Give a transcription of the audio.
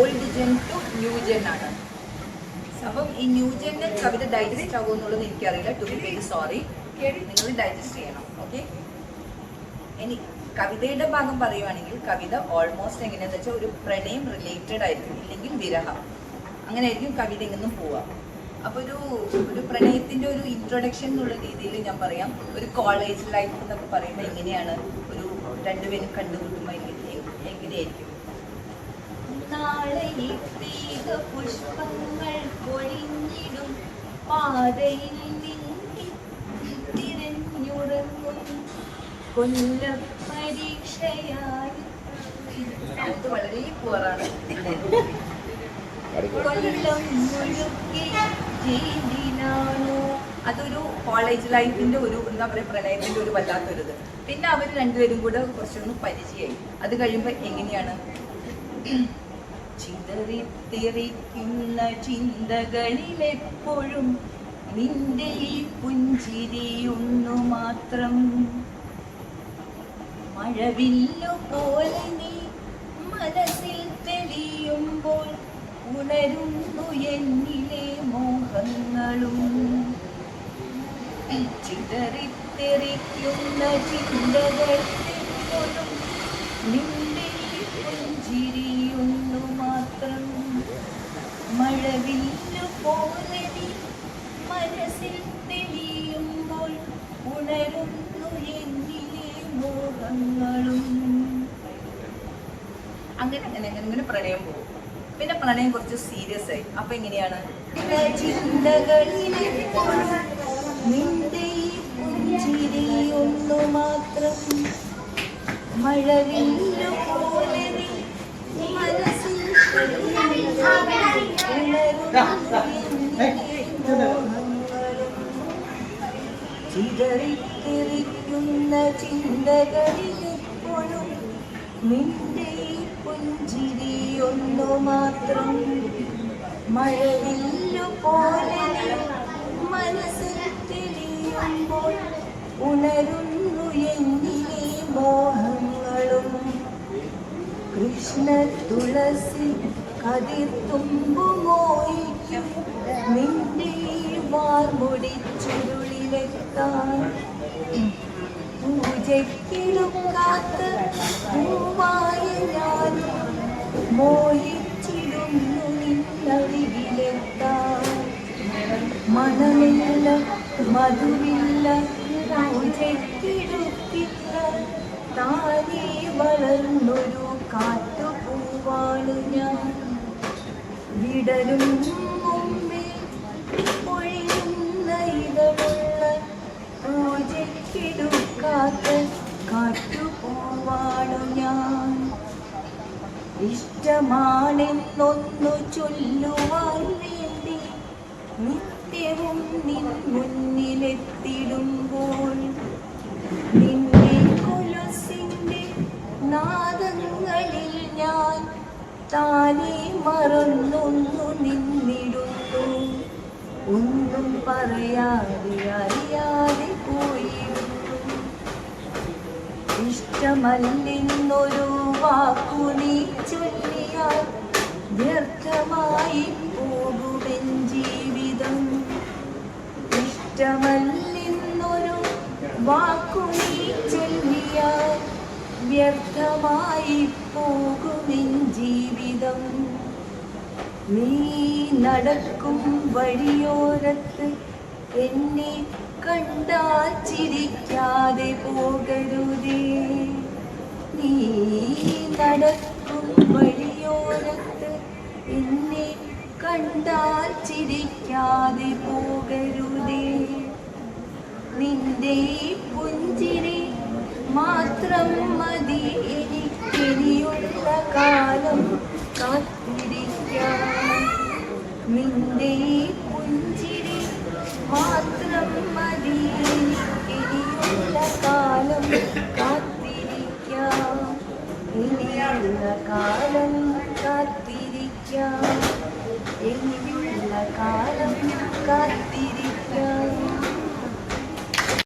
Old gen to new gen ആണ്. അപ്പം ഈ ന്യൂ ജെന്നിൽ കവിത ഡൈജസ്റ്റ് ആകുമെന്നുള്ളത് എനിക്കറിയില്ല. To be very sorry. നിങ്ങൾ ഡൈജസ്റ്റ് ചെയ്യണം. ഓക്കെ. ഇനി കവിതയുടെ ഭാഗം പറയുവാണെങ്കിൽ കവിത ഓൾമോസ്റ്റ് എങ്ങനെയാണെന്ന് വെച്ചാൽ ഒരു പ്രണയം റിലേറ്റഡ് ആയിരിക്കും, ഇല്ലെങ്കിൽ വിരഹം, അങ്ങനെ ആയിരിക്കും കവിത ഇങ്ങൊന്നും പോവുക. അപ്പോൾ ഒരു പ്രണയത്തിൻ്റെ ഒരു ഇൻട്രൊഡക്ഷൻ എന്നുള്ള രീതിയിൽ ഞാൻ പറയാം. ഒരു കോളേജ് ലൈഫ് എന്നൊക്കെ പറയുമ്പോൾ എങ്ങനെയാണ് ഒരു രണ്ടുപേരും കണ്ടുമുട്ടുമ്പോൾ എങ്ങനെയായിരിക്കും? നാളെ പുഷ്പങ്ങൾ പൊഴിഞ്ഞിടും പാതയിൽ തിരഞ്ഞുറങ്ങും കൊല്ല പരീക്ഷയായി. അത് വളരെ പോറാണ്. അതൊരു കോളേജ് ലൈഫിന്റെ ഒരു എന്താ പറയുക, പ്രണയത്തിന്റെ ഒരു വല്ലാത്തൊരിത്. പിന്നെ അവർ രണ്ടുപേരും കൂടെ കുറച്ചൊന്ന് പരിചയമായി. അത് കഴിയുമ്പോൾ എങ്ങനെയാണ്? ചിതറിത്തെറിക്കുന്ന ചിന്തകളിലെപ്പോഴും നിന്റെ ഈ പുഞ്ചിരിയൊന്നു മാത്രം. മഴവില്ലു പോലെ നീ മനസ്സിൽ തെളിയുമ്പോൾ ഉണരുന്നു എന്നിലെ മോഹങ്ങളും. ചിതറിത്തെറിക്കുന്ന ചിന്തകളെപ്പോഴും നിന്റെ പുഞ്ചിരിയൊന്നു മാത്രം. മഴവില്ലു പോലെ നീ മനസ്സിൽ തെളിയുമ്പോൾ ഉണരുന്നു എന്നിലെ മോഹങ്ങളും. അങ്ങനെ പ്രണയം പോകും. പിന്നെ പ്രണയം കുറച്ച് സീരിയസ് ആയി. അപ്പൊ എങ്ങനെയാണ്? നിന്റെ ഈ പുഞ്ചിരിയൊന്നു മാത്രം. മഴവില്ലു പോലെ മനസ്സിൽ ചിതറിത്തെറിക്കുന്ന ചിന്തകളിലെപ്പോഴും നിന്റെ പുഞ്ചിരിയൊന്നു മാത്രം. മഴവില്ലു പോലെ മനസ്സിൽ തെളിയുമ്പോൾ ഉണരുന്നു എന്നിലെ മോഹങ്ങളും. കൃഷ്ണ തുളസി കതിർത്തുമ്പുമോയിക്കും നിന്റെ വാർമുടി ചുരുളിലെത്താൻ. പൂജയ്ക്കെടുക്കാത്ത പൂവായ ഞാൻ മോഹിച്ചിടുന്നു നിന്നരികിലെത്താൻ. മണമില്ല മധുവില്ല പൂജയ്ക്കെടുത്തില്ല താനേ വളർന്നൊരു കാട്ടുപൂവാണ് ഞാൻ. വിടരും മുമ്പേ പൊഴിയുന്ന ഇതളുള്ള പൂജയ്ക്കെടുക്കാത്ത കാട്ടുപൂവാണു ഞാൻ. ഇഷ്ടമാണെന്നൊന്നു ചൊല്ലുവാൻ വേണ്ടി നിത്യവും നിൻ മുന്നിലെത്തിടുമ്പോൾ നിന്റെ കൊലുസിൻ്റെ നാദങ്ങളിൽ ഞാൻ താനേ മറന്നൊന്നു നിന്നിടുന്നു. ഒന്നും പറയാതെ അറിയാതെ പോയിരുന്നു. ഇഷ്ടമല്ലെന്നൊരു വാക്കു നീ ചൊല്ലിയാൽ വ്യർത്ഥമായി പോകുമെൻ ജീവിതം. ഇഷ്ടമല്ലെന്നൊരു വാക്കു നീ ചൊല്ലിയാൽ വ്യർത്ഥമായി പോകുമെൻ ജീവിതം. നീ നടക്കും വഴിയോരത്ത് എന്നെ കണ്ടാൽ ചിരിക്കാതെ പോകരുതേ. നീ നടക്കും വഴിയോരത്ത് എന്നെ കണ്ടാൽ ചിരിക്കാതെ പോകരുതേ. നിന്റെ പുഞ്ചിരി മാത്രം മതി എനിക്കിനിയുള്ള കാലം കാത്തിരിക്കാൻ. നിന്റെ പുഞ്ചിരി മാത്രം മതി എനിക്കിനിയുള്ള കാലം കാത്തിരിക്കാം. ഇനിയുള്ള കാലം കാത്തിരിക്കാം. ഇനിയുള്ള കാലം കാത്തിരിക്കാം.